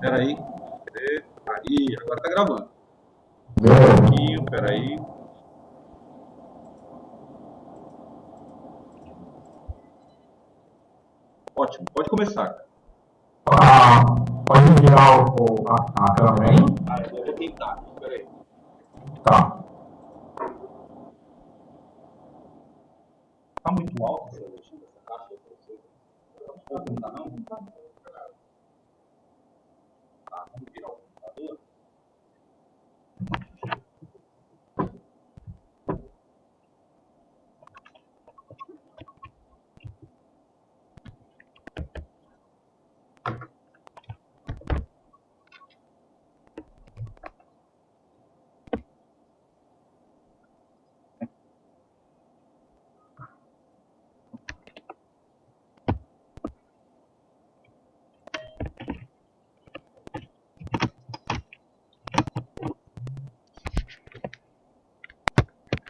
Peraí. Aí, agora tá gravando. Beleza. Um pouquinho, peraí. Ótimo, pode começar. Pode enviar a câmera aí? Eu vou tentar, peraí. Tá. Tá muito alto essa caixa aí pra você? Não tá não? Tá, vamos virar o computador.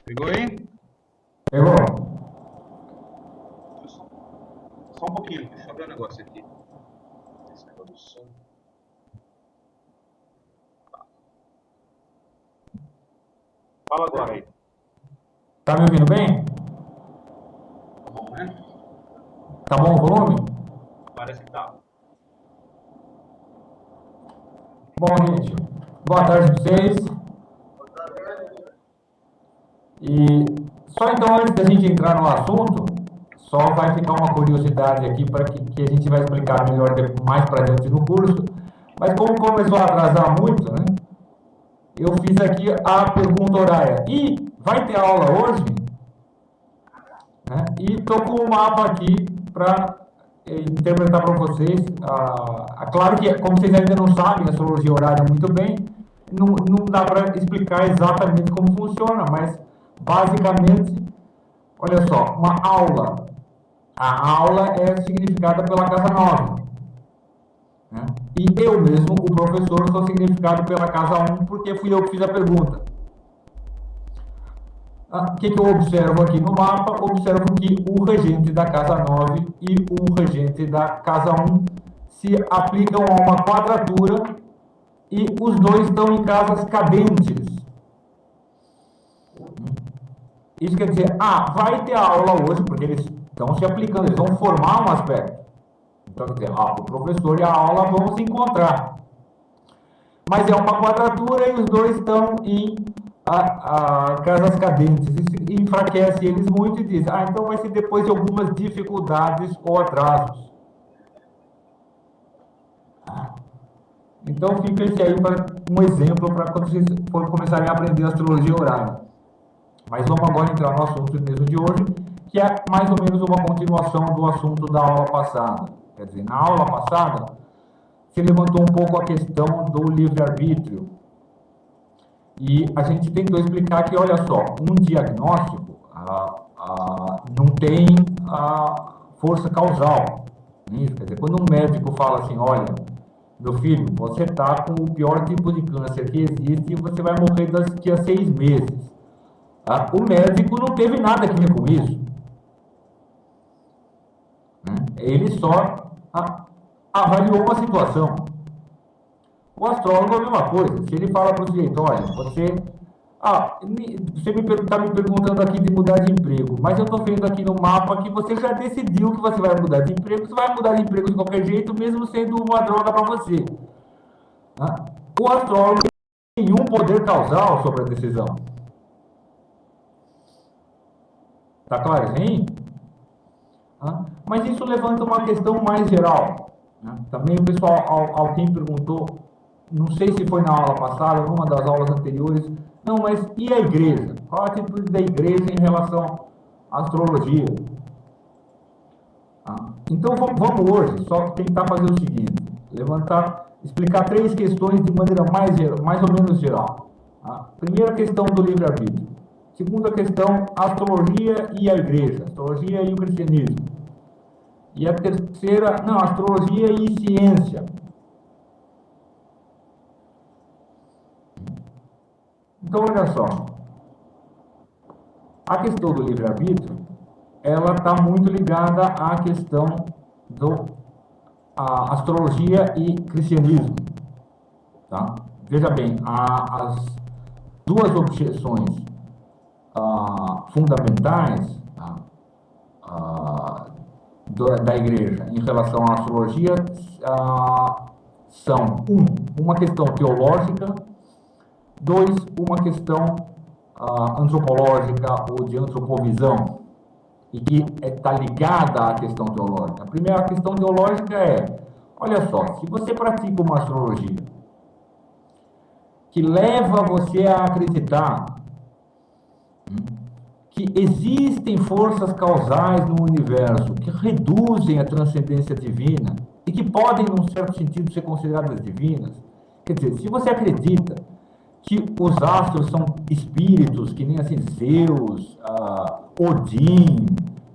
Pegou aí? Pegou? Só um pouquinho, deixa eu ver um negócio aqui. Esse negócio do som. Fala agora aí. Tá me ouvindo bem? Tá bom, né? Tá bom o volume? Parece que tá. Bom, gente, boa tarde para vocês. E só então, antes da gente entrar no assunto, só vai ficar uma curiosidade aqui para que a gente vai explicar melhor mais para dentro no curso. Mas como começou a atrasar muito, né? Eu fiz aqui a pergunta horária. E vai ter aula hoje? Né? E estou com o mapa aqui para interpretar para vocês. Claro que, como vocês ainda não sabem astrologia horária muito bem, não dá para explicar exatamente como funciona, mas basicamente, olha só, uma aula. A aula é significada pela casa 9. Né? E eu mesmo, o professor, sou significado pela casa 1, porque fui eu que fiz a pergunta. O que eu observo aqui no mapa? Observo que o regente da casa 9 e o regente da casa 1 se aplicam a uma quadratura e os dois estão em casas cadentes. Isso quer dizer, vai ter aula hoje, porque eles estão se aplicando, eles vão formar um aspecto. Então, quer dizer, o professor e a aula vão se encontrar. Mas é uma quadratura e os dois estão em casas cadentes. Isso enfraquece eles muito e diz, então vai ser depois de algumas dificuldades ou atrasos. Então fica esse aí para um exemplo para quando vocês forem começarem a aprender astrologia horária. Mas vamos agora entrar no assunto mesmo de hoje, que é mais ou menos uma continuação do assunto da aula passada. Quer dizer, na aula passada, se levantou um pouco a questão do livre-arbítrio. E a gente tentou explicar que, olha só, um diagnóstico não tem força causal. Isso, quer dizer, quando um médico fala assim, olha, meu filho, você está com o pior tipo de câncer que existe e você vai morrer daqui a 6 meses. O médico não teve nada a ver com isso. Ele só avaliou uma situação. O astrólogo é a mesma coisa. Se ele fala para o sujeito, olha, você está me perguntando aqui de mudar de emprego, mas eu estou vendo aqui no mapa que você já decidiu que você vai mudar de emprego, você vai mudar de emprego de qualquer jeito, mesmo sendo uma droga para você. O astrólogo não tem nenhum poder causal sobre a decisão. Tá claro, hein? Mas isso levanta uma questão mais geral. Também o pessoal, alguém perguntou, não sei se foi na aula passada ou numa das aulas anteriores, não, mas e a igreja? Qual a atitude da igreja em relação à astrologia? Então vamos hoje só tentar fazer o seguinte, explicar 3 questões de maneira mais ou menos geral. Primeira questão do livre-arbítrio. Segunda questão, astrologia e a igreja, astrologia e o cristianismo. E a terceira, astrologia e ciência. Então, olha só. A questão do livre-arbítrio, ela está muito ligada à questão do astrologia e cristianismo. Tá? Veja bem, as duas objeções fundamentais, tá? Da igreja em relação à astrologia são, uma questão teológica, dois, uma questão antropológica ou de antropovisão, e que está ligada à questão teológica. A primeira questão teológica é, olha só, se você pratica uma astrologia que leva você a acreditar que existem forças causais no universo que reduzem a transcendência divina e que podem, num certo sentido, ser consideradas divinas. Quer dizer, se você acredita que os astros são espíritos, que nem assim Zeus, Odin,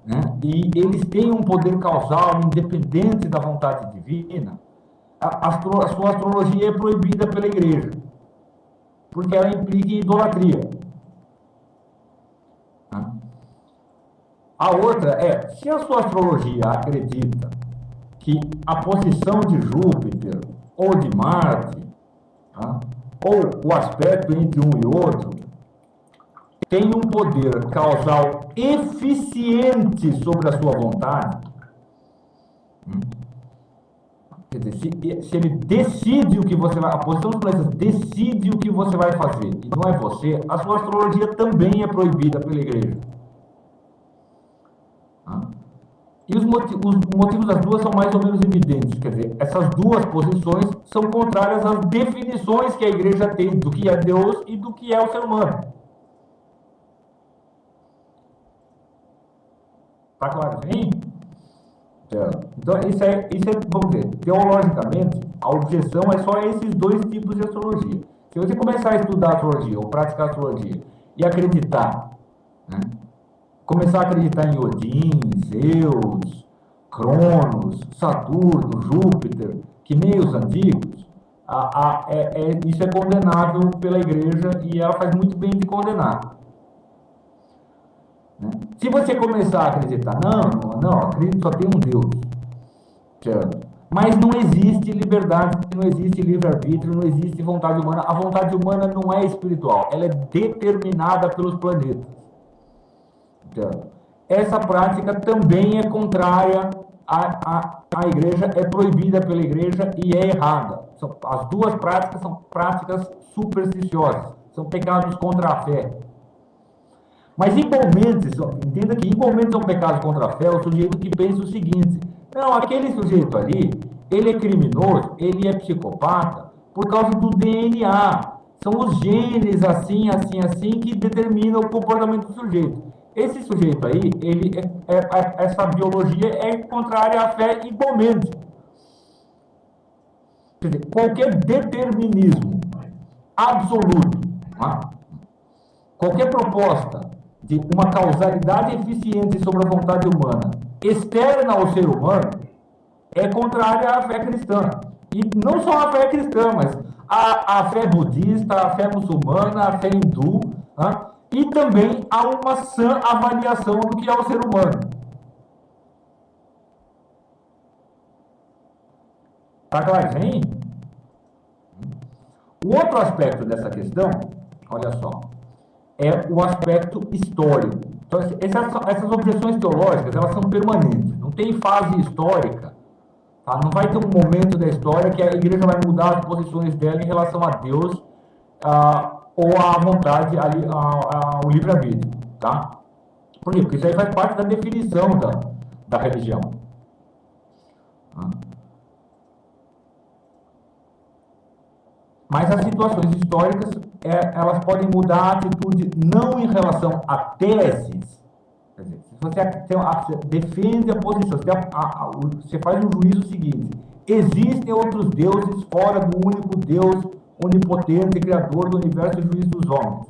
né? E eles têm um poder causal independente da vontade divina, a sua astrologia é proibida pela igreja, porque ela implica em idolatria. A outra é, se a sua astrologia acredita que a posição de Júpiter ou de Marte, ou o aspecto entre um e outro, tem um poder causal eficiente sobre a sua vontade, quer dizer, se ele decide o que você vai, a posição dos planetas decide o que você vai fazer, e não é você, a sua astrologia também é proibida pela igreja. E os motivos das duas são mais ou menos evidentes, quer dizer, essas duas posições são contrárias às definições que a igreja tem do que é Deus e do que é o ser humano. Tá claro, sim? Então, isso é, vamos dizer, teologicamente, a objeção é só a esses dois tipos de astrologia. Se você começar a estudar astrologia ou praticar astrologia e acreditar, né, começar a acreditar em Odin, Zeus, Cronos, Saturno, Júpiter, que nem os antigos, isso é condenável pela igreja e ela faz muito bem de condenar. Né? Se você começar a acreditar, não, acredito só tem um Deus, certo? Mas não existe liberdade, não existe livre-arbítrio, não existe vontade humana. A vontade humana não é espiritual, ela é determinada pelos planetas. Essa prática também é contrária à igreja, é proibida pela igreja e é errada. As duas práticas são práticas supersticiosas, são pecados contra a fé. Mas igualmente, entenda que igualmente são pecados contra a fé o sujeito que pensa o seguinte, não, aquele sujeito ali, ele é criminoso, ele é psicopata por causa do DNA. São os genes assim, que determinam o comportamento do sujeito. Esse sujeito aí, essa biologia é contrária à fé igualmente. Quer dizer, qualquer determinismo absoluto, qualquer proposta de uma causalidade eficiente sobre a vontade humana, externa ao ser humano, é contrária à fé cristã. E não só a fé cristã, mas a fé budista, a fé muçulmana, a fé hindu, e também há uma sã avaliação do que é o ser humano. Tá claro, hein? O outro aspecto dessa questão, olha só, é o aspecto histórico. Então, essas objeções teológicas, elas são permanentes. Não tem fase histórica. Tá? Não vai ter um momento da história que a igreja vai mudar as posições dela em relação a Deus, ou à vontade, ao livre-arbítrio, tá? Por quê? Porque isso aí faz parte da definição da religião. Mas as situações históricas, elas podem mudar a atitude não em relação a teses. Quer dizer, se você defende a posição, você faz um juízo seguinte, existem outros deuses fora do único Deus onipotente, criador do universo e juiz dos homens.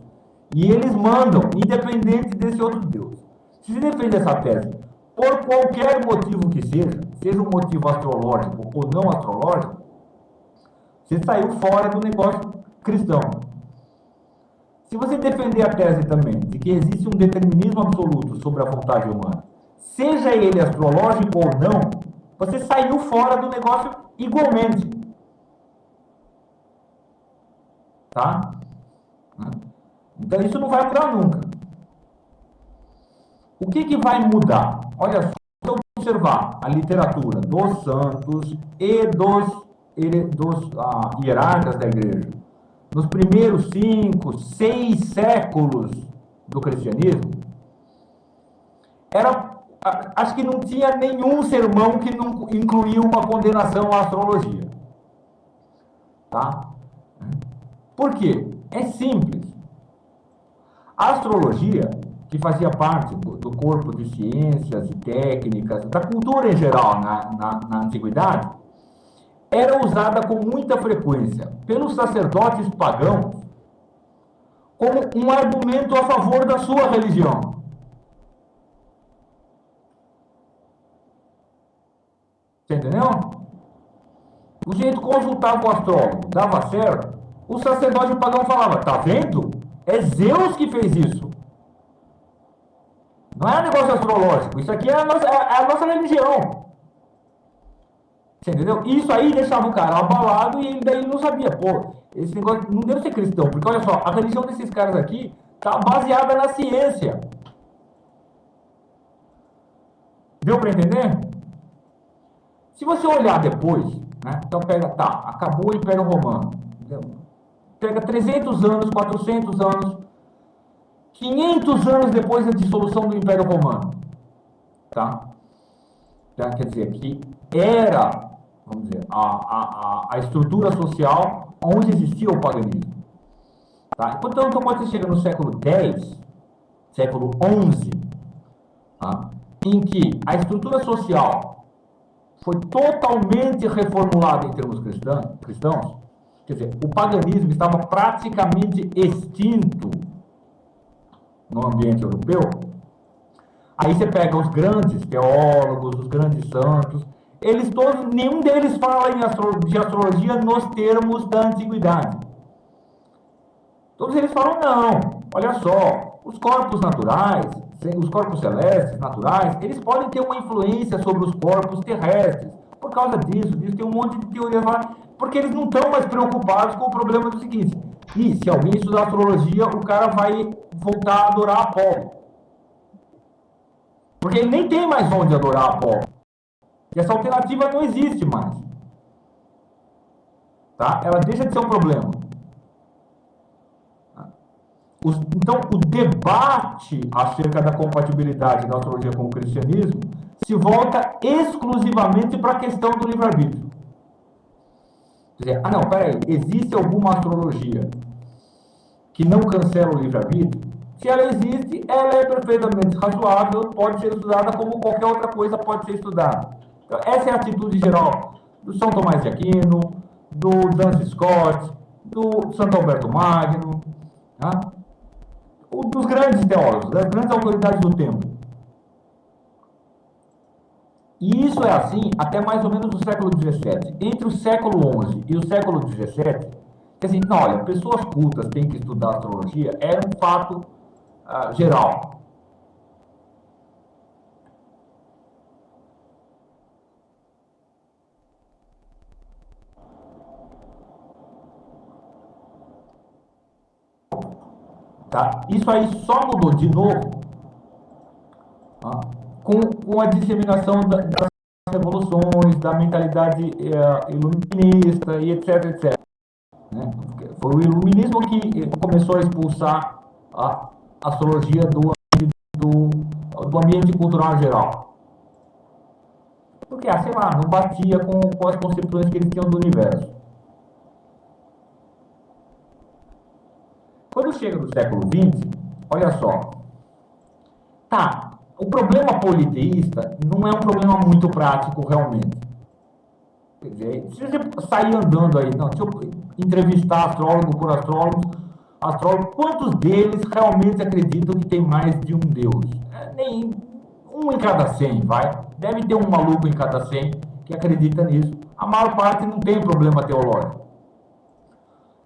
E eles mandam, independente desse outro Deus. Se você defende essa tese, por qualquer motivo que seja um motivo astrológico ou não astrológico, você saiu fora do negócio cristão. Se você defender a tese também de que existe um determinismo absoluto sobre a vontade humana, seja ele astrológico ou não, você saiu fora do negócio igualmente. tá? Então isso não vai mudar nunca. O que vai mudar? Olha só, se eu observar a literatura dos santos e dos hierarcas da igreja, nos primeiros 5, 6 séculos do cristianismo, acho que não tinha nenhum sermão que não incluía uma condenação à astrologia. Tá? Por quê? É simples. A astrologia, que fazia parte do corpo de ciências e técnicas, da cultura em geral na antiguidade, era usada com muita frequência pelos sacerdotes pagãos como um argumento a favor da sua religião. Você entendeu? O jeito consultava o astrólogo, dava certo, o sacerdote pagão falava, tá vendo? É Zeus que fez isso. Não é um negócio astrológico, isso aqui é a nossa religião. Você entendeu? Isso aí deixava o cara abalado e daí ele não sabia, pô, esse negócio não deve ser cristão, porque olha só, a religião desses caras aqui tá baseada na ciência. Deu para entender? Se você olhar depois, né, então pega, tá, acabou o Império Romano, pega 300 anos, 400 anos, 500 anos depois da dissolução do Império Romano, tá? Quer dizer, que era, vamos dizer, a estrutura social onde existia o paganismo. Tá? Portanto, quando você chega no século X, século XI, tá? Em que a estrutura social foi totalmente reformulada em termos cristãos, quer dizer, o paganismo estava praticamente extinto no ambiente europeu. Aí você pega os grandes teólogos, os grandes santos, eles todos, nenhum deles fala de astrologia nos termos da antiguidade. Todos eles falam, não, olha só, os corpos naturais, os corpos celestes, naturais, eles podem ter uma influência sobre os corpos terrestres. Por causa disso, tem um monte de teorias lá, porque eles não estão mais preocupados com o problema do seguinte, e se alguém estudar astrologia, o cara vai voltar a adorar Apolo. Porque ele nem tem mais onde adorar Apolo. E essa alternativa não existe mais. Tá? Ela deixa de ser um problema. Então, o debate acerca da compatibilidade da astrologia com o cristianismo se volta exclusivamente para a questão do livre-arbítrio. Quer dizer, não, peraí, existe alguma astrologia que não cancela o livre-arbítrio? Se ela existe, ela é perfeitamente razoável, pode ser estudada como qualquer outra coisa pode ser estudada. Então, essa é a atitude geral do São Tomás de Aquino, do Duns Scott, do Santo Alberto Magno, tá? Dos grandes teólogos, das grandes autoridades do tempo. E isso é assim até mais ou menos o século XVII. Entre o século XI e o século XVII, quer dizer, não, olha, pessoas cultas têm que estudar astrologia, era um fato geral. Tá? Isso aí só mudou de novo, tá? Com a disseminação das revoluções, da mentalidade iluminista e etc, etc. Né? Foi o iluminismo que começou a expulsar a astrologia do ambiente cultural geral. Porque, sei lá, não batia com as concepções que eles tinham do universo. Quando chega no século XX, olha só, tá, o problema politeísta não é um problema muito prático realmente. Quer dizer, se você sair andando aí, não, deixa eu entrevistar astrólogo por astrólogo, quantos deles realmente acreditam que tem mais de um Deus? Nem um em cada 100, vai. Deve ter um maluco em cada 100 que acredita nisso. A maior parte não tem problema teológico.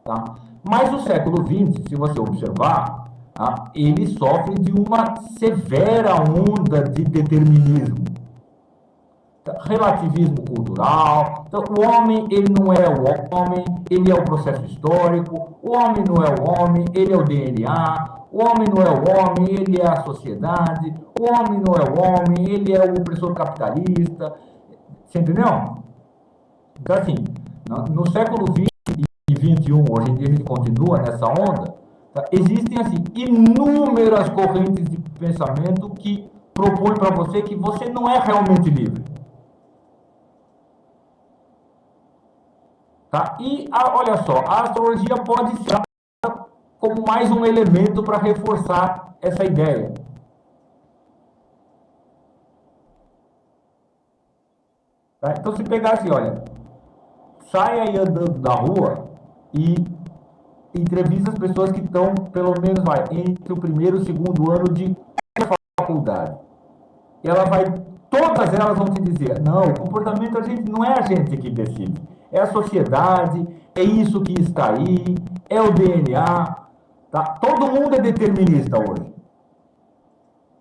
Tá? Mas o século XX, se você observar, tá, ele sofre de uma severa onda de determinismo. relativismo cultural. Então, o homem, ele não é o homem, ele é o processo histórico. O homem não é o homem, ele é o DNA. O homem não é o homem, ele é a sociedade. O homem não é o homem, ele é o opressor capitalista. Você entendeu? Então, assim, no século XX e XXI, hoje em dia a gente continua nessa onda, tá? Existem, assim, inúmeras correntes de pensamento que propõem para você que você não é realmente livre. Tá? E, olha só, a astrologia pode ser como mais um elemento para reforçar essa ideia. Tá? Então, se pegar assim, olha, sai aí andando na rua e entrevista as pessoas que estão, pelo menos, entre o primeiro e o segundo ano de faculdade. Todas elas vão te dizer, não, o comportamento não é a gente que decide, é a sociedade, é isso que está aí, é o DNA, tá? Todo mundo é determinista hoje,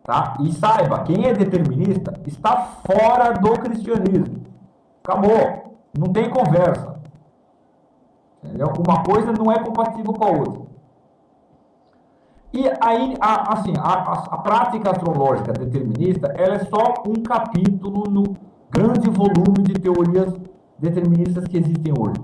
tá? E saiba, quem é determinista está fora do cristianismo. Acabou, não tem conversa. Entendeu? Uma coisa não é compatível com a outra. E aí, assim, a prática astrológica determinista, ela é só um capítulo no grande volume de teorias deterministas que existem hoje.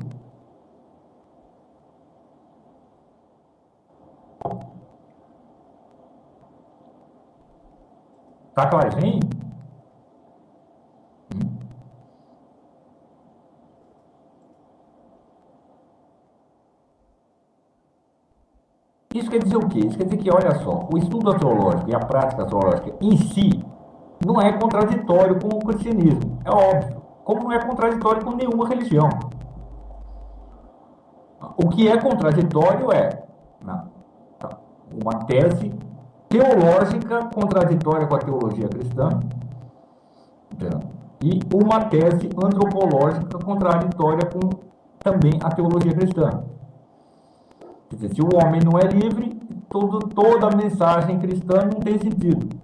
Tá claro, hein? Isso quer dizer o quê? Isso quer dizer que, olha só, o estudo astrológico e a prática astrológica em si não é contraditório com o cristianismo, é óbvio, como não é contraditório com nenhuma religião. O que é contraditório é uma tese teológica contraditória com a teologia cristã e uma tese antropológica contraditória com também a teologia cristã. Quer dizer, se o homem não é livre, toda a mensagem cristã não tem sentido.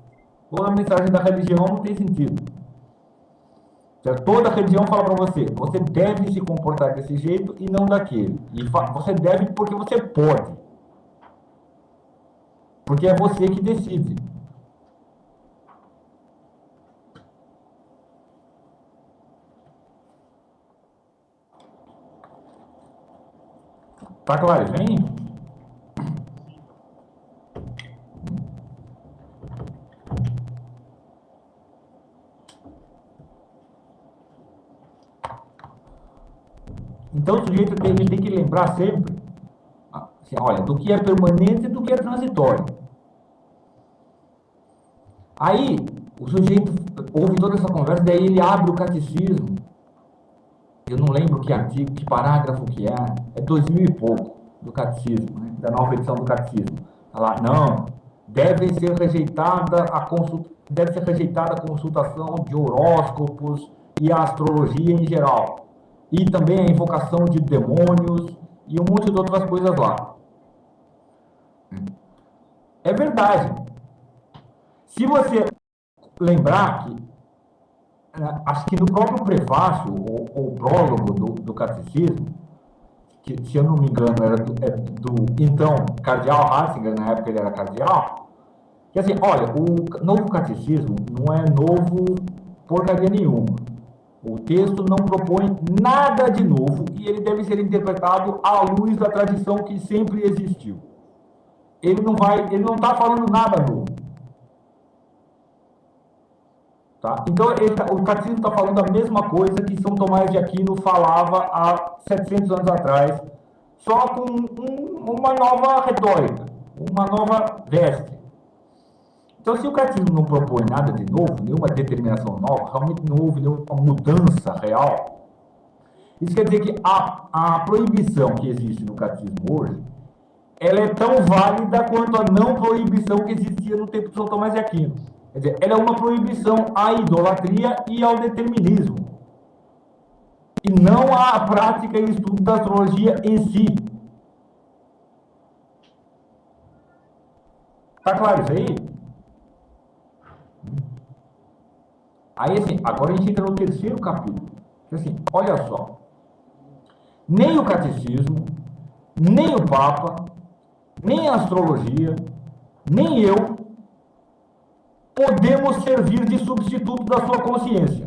Toda a mensagem da religião não tem sentido. Toda religião fala para você, você deve se comportar desse jeito e não daquele. E você deve porque você pode. Porque é você que decide. Tá claro, vem? Então o sujeito tem que lembrar sempre, assim, olha, do que é permanente e do que é transitório. Aí o sujeito ouve toda essa conversa, daí ele abre o catecismo. Eu não lembro que artigo, que parágrafo que é 2000 e pouco do catecismo, né, da nova edição do catecismo. Lá, não, deve ser rejeitada a consultação de horóscopos e a astrologia em geral. E também a invocação de demônios e um monte de outras coisas lá. É verdade. Se você lembrar que, acho que no próprio prefácio ou prólogo do catecismo, que, se eu não me engano, era do então cardeal Ratzinger, na época ele era cardeal, que assim, olha, o novo catecismo não é novo porcaria nenhuma. O texto não propõe nada de novo e ele deve ser interpretado à luz da tradição que sempre existiu. Ele não está falando nada novo. Tá? Então, o catecismo está falando a mesma coisa que São Tomás de Aquino falava há 700 anos atrás, só com uma nova retórica, uma nova veste. Então, se o catecismo não propõe nada de novo, nenhuma determinação nova, realmente não houve nenhuma mudança real, isso quer dizer que a proibição que existe no catecismo hoje, ela é tão válida quanto a não proibição que existia no tempo de São Tomás de Aquino. Quer dizer, ela é uma proibição à idolatria e ao determinismo. E não à prática e estudo da astrologia em si. Tá claro isso aí? Aí, assim, agora a gente entra no terceiro capítulo. Assim, olha só. Nem o catecismo, nem o Papa, nem a astrologia, nem eu podemos servir de substituto da sua consciência.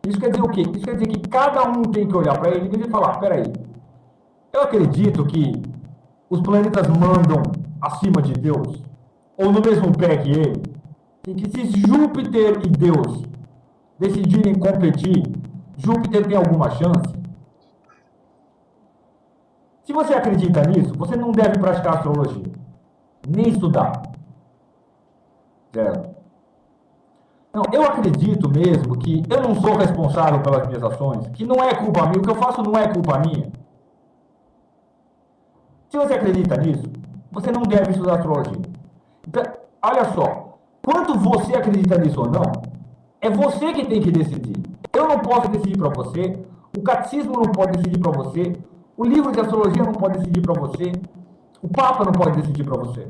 Isso quer dizer o quê? Isso quer dizer que cada um tem que olhar para ele e falar, peraí, eu acredito que os planetas mandam acima de Deus, ou no mesmo pé que ele, e que se Júpiter e Deus decidirem competir, Júpiter tem alguma chance? Se você acredita nisso, você não deve praticar astrologia, nem estudar. Certo? Não, eu acredito mesmo que eu não sou responsável pelas minhas ações, que não é culpa minha, o que eu faço não é culpa minha. Se você acredita nisso, você não deve estudar astrologia. Então, olha só, quanto você acredita nisso ou não, é você que tem que decidir. Eu não posso decidir para você, o catecismo não pode decidir para você, o livro de astrologia não pode decidir para você, o Papa não pode decidir para você.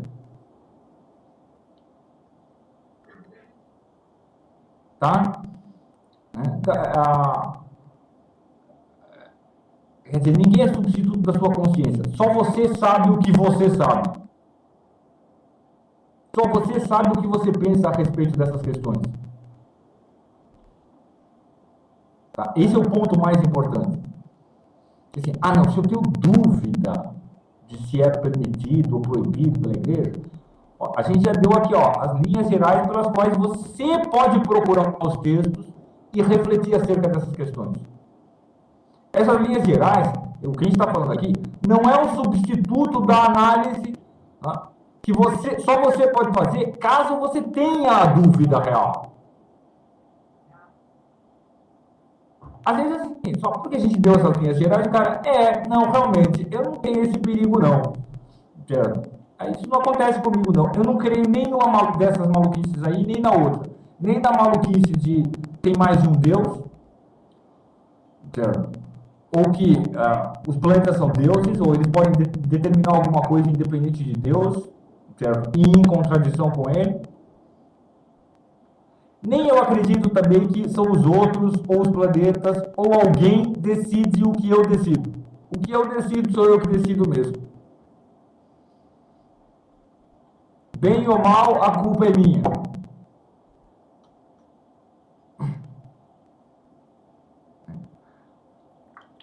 Tá? Quer dizer, ninguém é substituto da sua consciência. Só você sabe o que você sabe. Só você sabe o que você pensa a respeito dessas questões. Tá? Esse é o ponto mais importante. Assim, não, se eu tenho dúvida de se é permitido ou proibido pela igreja, a gente já deu aqui as linhas gerais pelas quais você pode procurar os textos e refletir acerca dessas questões. Essas linhas gerais, o que a gente está falando aqui, não é um substituto da análise que só você pode fazer caso você tenha a dúvida real. Às vezes, assim, só porque a gente deu essas linhas gerais, cara, não, realmente, eu não tenho esse perigo, não. Certo? Isso não acontece comigo, não. Eu não creio nem numa dessas maluquices aí, nem na outra. Nem na maluquice de tem mais de um Deus, certo? Ou que os planetas são deuses, ou eles podem determinar alguma coisa independente de Deus, certo? E em contradição com ele. Nem eu acredito também que são os outros, ou os planetas, ou alguém decide o que eu decido. O que eu decido sou eu que decido mesmo. Bem ou mal, a culpa é minha.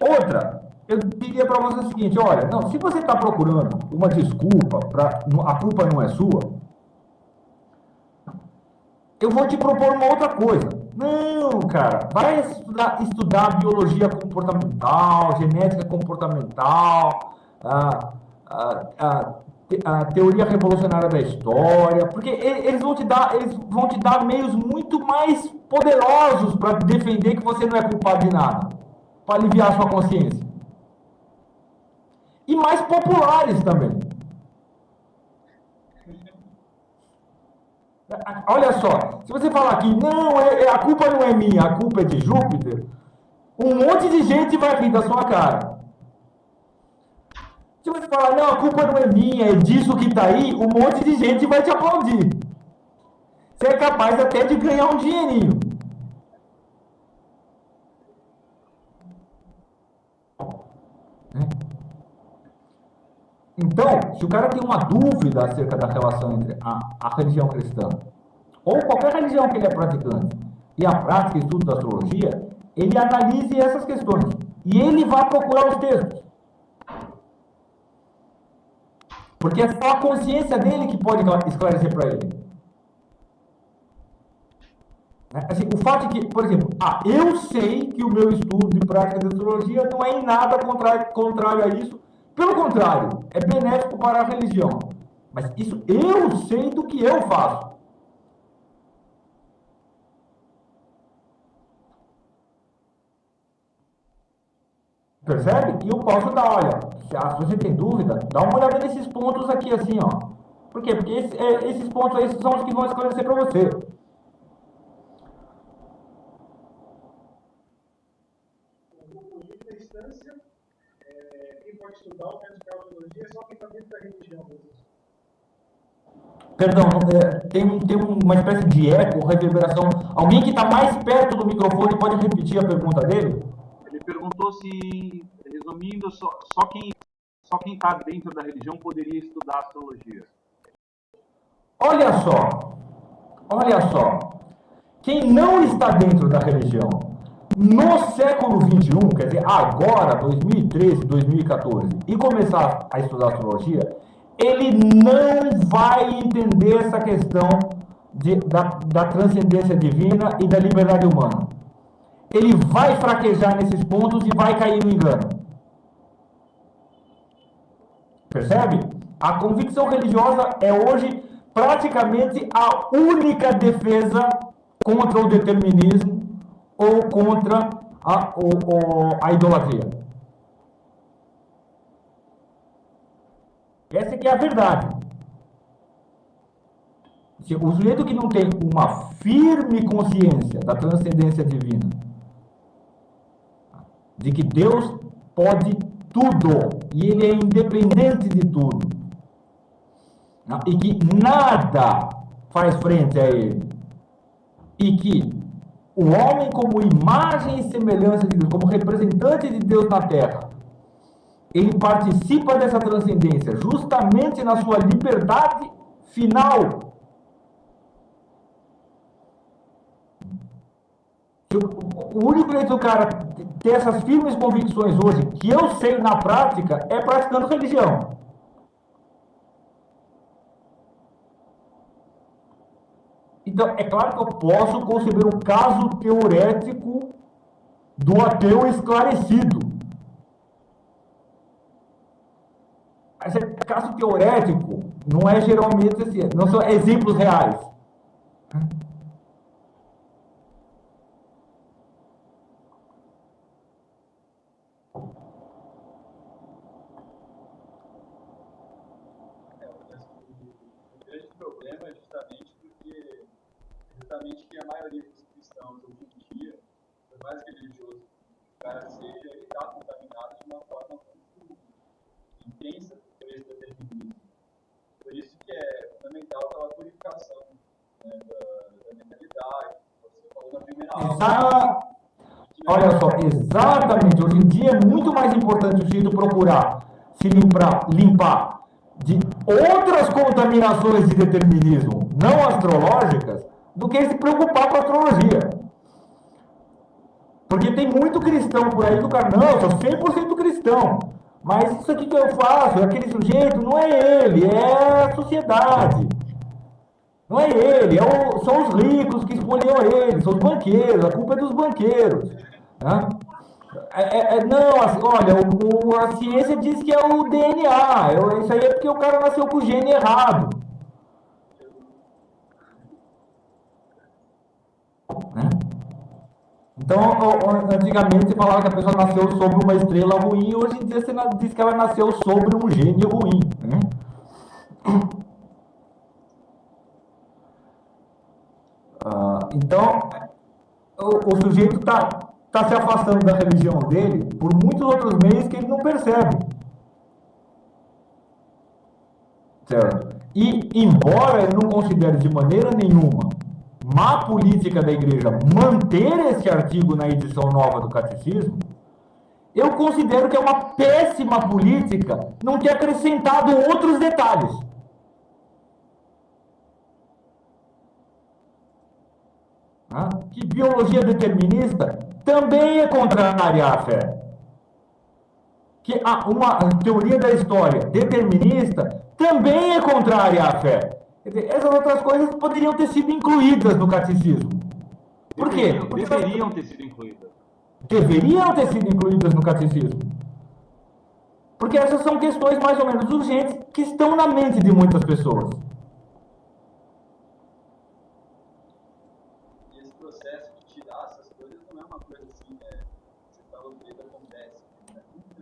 Outra, eu diria para você o seguinte, olha, não, se você está procurando uma desculpa, a culpa não é sua, eu vou te propor uma outra coisa. Não, cara, vai estudar biologia comportamental, genética comportamental, a teoria revolucionária da história, porque eles vão te dar meios muito mais poderosos para defender que você não é culpado de nada, para aliviar a sua consciência. E mais populares também. Olha só, se você falar que não, a culpa não é minha, a culpa é de Júpiter, um monte de gente vai rir da sua cara. Se você falar, não, a culpa não é minha, é disso que tá aí, um monte de gente vai te aplaudir. Você é capaz até de ganhar um dinheirinho. Então, se o cara tem uma dúvida acerca da relação entre a religião cristã ou qualquer religião que ele é praticante e a prática e estudo da astrologia, ele analise essas questões e ele vai procurar os textos. Porque é só a consciência dele que pode esclarecer para ele. Assim, o fato de que, por exemplo, eu sei que o meu estudo de prática de astrologia não é em nada contrário a isso. Pelo contrário, é benéfico para a religião. Mas isso eu sei do que eu faço. Percebe? E eu posso dar, olha, se você tem dúvida, dá uma olhada nesses pontos aqui, assim, ó. Por quê? Porque esses pontos aí são os que vão esclarecer para você. Quem pode estudar o método de astrologia é só quem está dentro da religião. Perdão, tem uma espécie de eco, reverberação. Alguém que está mais perto do microfone pode repetir a pergunta dele? Ele perguntou se, resumindo, só quem está dentro da religião poderia estudar astrologia. Olha só. Quem não está dentro da religião, no século XXI, quer dizer, agora, 2013, 2014, e começar a estudar astrologia, ele não vai entender essa questão da transcendência divina e da liberdade humana. Ele vai fraquejar nesses pontos e vai cair no engano. Percebe? A convicção religiosa é hoje praticamente a única defesa contra o determinismo ou contra a idolatria. Essa que é a verdade. O sujeito que não tem uma firme consciência da transcendência divina, de que Deus pode tudo, e Ele é independente de tudo, e que nada faz frente a Ele, e que o homem, como imagem e semelhança de Deus, como representante de Deus na Terra, ele participa dessa transcendência justamente na sua liberdade final. O único jeito do cara ter essas firmes convicções hoje, que eu sei na prática, é praticando religião. Então, é claro que eu posso conceber um caso teorético do ateu esclarecido. Mas é caso teorético, não é geralmente assim, não são exemplos reais. O grande problema é justamente que a maioria dos cristãos hoje em dia, por mais religioso que o cara seja, ele está contaminado de uma forma muito intensa por esse determinismo. Por isso que é fundamental aquela purificação, né, da mentalidade. Você falou na primeira aula. Olha só, exatamente. Hoje em dia é muito mais importante o sujeito procurar se limpar de outras contaminações de determinismo não astrológicas do que se preocupar com a astrologia. Porque tem muito cristão por aí do cara, não, eu sou 100% cristão. Mas isso aqui que eu faço, aquele sujeito, não é ele, é a sociedade. Não é ele, são os ricos que escolheram ele, são os banqueiros, a culpa é dos banqueiros. Né? Olha, a ciência diz que é o DNA, isso aí é porque o cara nasceu com o gene errado. Né? Então, antigamente se falava que a pessoa nasceu sobre uma estrela ruim, hoje em dia você diz que ela nasceu sobre um gene ruim. Né? Então, o sujeito está se afastando da religião dele por muitos outros meios que ele não percebe. Certo? E, embora ele não considere de maneira nenhuma má política da igreja manter esse artigo na edição nova do catecismo, eu considero que é uma péssima política não ter acrescentado outros detalhes. Que biologia determinista também é contrária à fé. Que uma teoria da história determinista também é contrária à fé. Quer dizer, essas outras coisas poderiam ter sido incluídas no catecismo. Por quê? Deveriam ter sido incluídas. Deveriam ter sido incluídas no catecismo. Porque essas são questões mais ou menos urgentes que estão na mente de muitas pessoas.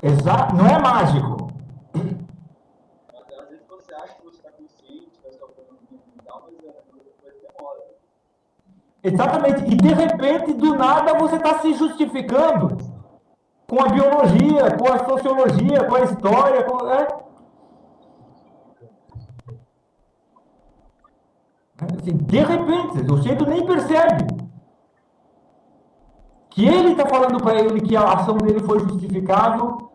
Exato, não é mágico. Às vezes você acha que você está consciente da sua autonomia mental, mas depois demora. Exatamente, e de repente, do nada, você está se justificando com a biologia, com a sociologia, com a história, Assim, de repente, o sujeito nem percebe que ele está falando para ele que a ação dele foi justificável